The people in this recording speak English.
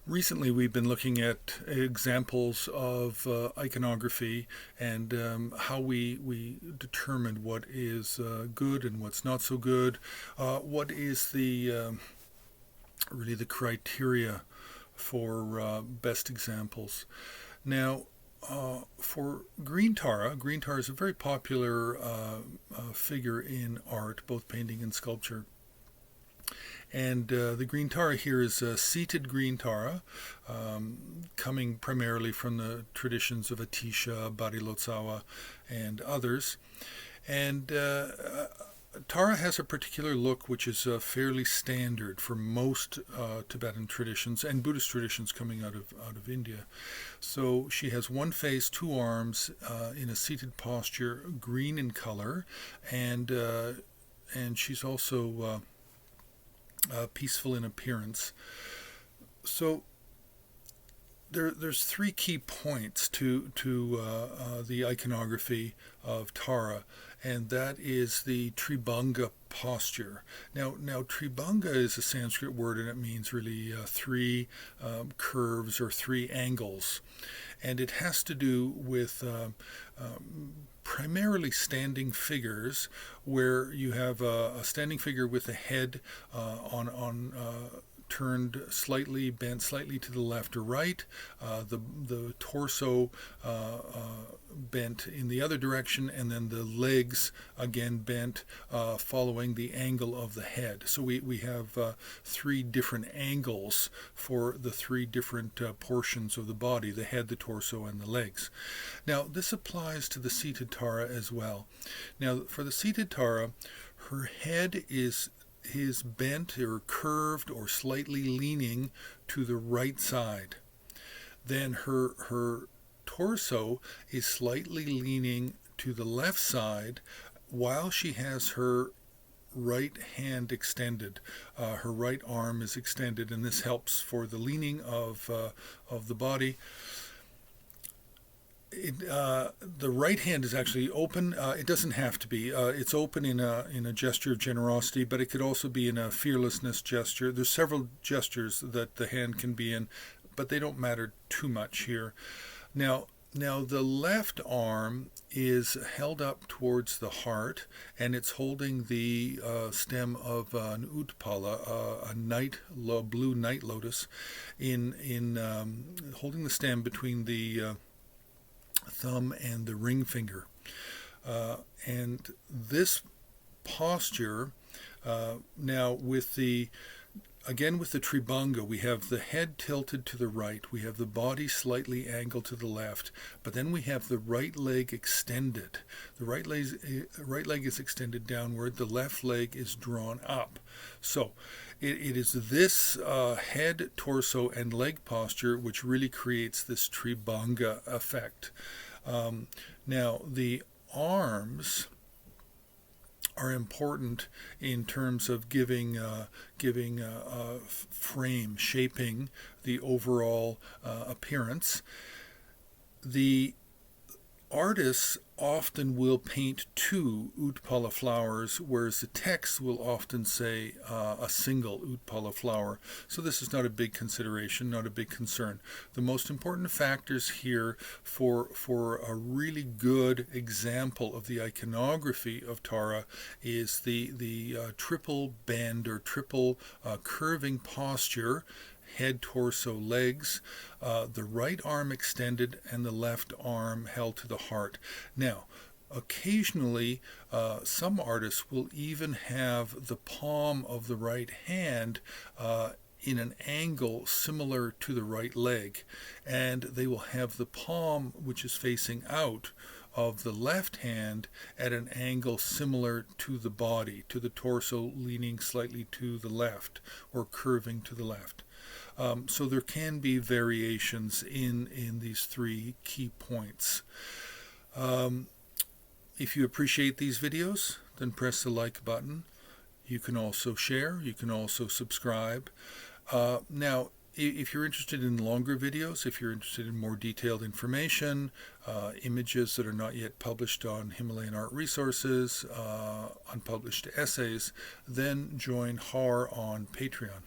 Recently, we've been looking at examples of iconography and how we determine what is good and what's not so good. What is the really the criteria for best examples? Now, for Green Tara is a very popular figure in art, both painting and sculpture. And the green Tara here is a seated green Tara, coming primarily from the traditions of Atisha, Barilotsawa, and others. And Tara has a particular look which is fairly standard for most Tibetan traditions and Buddhist traditions coming out of India. So she has one face, two arms, in a seated posture, green in color, and she's also peaceful in appearance. So there's three key points to the iconography of Tara, and that is the tribhanga posture. Now tribhanga is a Sanskrit word, and it means really three curves or three angles, and it has to do with primarily standing figures, where you have a standing figure with the head on turned slightly, bent slightly to the left or right, the torso bent in the other direction, and then the legs again bent following the angle of the head. So we have three different angles for the three different portions of the body: the head, the torso, and the legs. Now this applies to the seated Tara as well. Now for the seated Tara, her head is bent or curved or slightly leaning to the right side. Then her torso is slightly leaning to the left side, while she has her right hand extended. Her right arm is extended, and this helps for the leaning of the body. The right hand is actually open. It doesn't have to be. It's open in a gesture of generosity, but it could also be in a fearlessness gesture. There's several gestures that the hand can be in, but they don't matter too much here. Now the left arm is held up towards the heart, and it's holding the stem of an utpala, a blue night lotus, in holding the stem between the thumb and the ring finger. And this posture, now with the tribhanga, we have the head tilted to the right, we have the body slightly angled to the left, but then we have the right leg extended. The right leg is extended downward, the left leg is drawn up. So it is this head, torso, and leg posture which really creates this tribhanga effect. Now the arms are important in terms of giving frame, shaping the overall appearance. The artists often will paint two utpala flowers, whereas the text will often say a single utpala flower. So this is not a big consideration, not a big concern. The most important factors here for a really good example of the iconography of Tara is the triple bend or triple curving posture: head, torso, legs, the right arm extended, and the left arm held to the heart. Now, occasionally, some artists will even have the palm of the right hand in an angle similar to the right leg, and they will have the palm, which is facing out, of the left hand at an angle similar to the body, to the torso, leaning slightly to the left or curving to the left. So there can be variations in these three key points. If you appreciate these videos, then press the like button. You can also share. You can also subscribe. Now, if you're interested in longer videos, if you're interested in more detailed information, images that are not yet published on Himalayan Art Resources, unpublished essays, then join HAR on Patreon.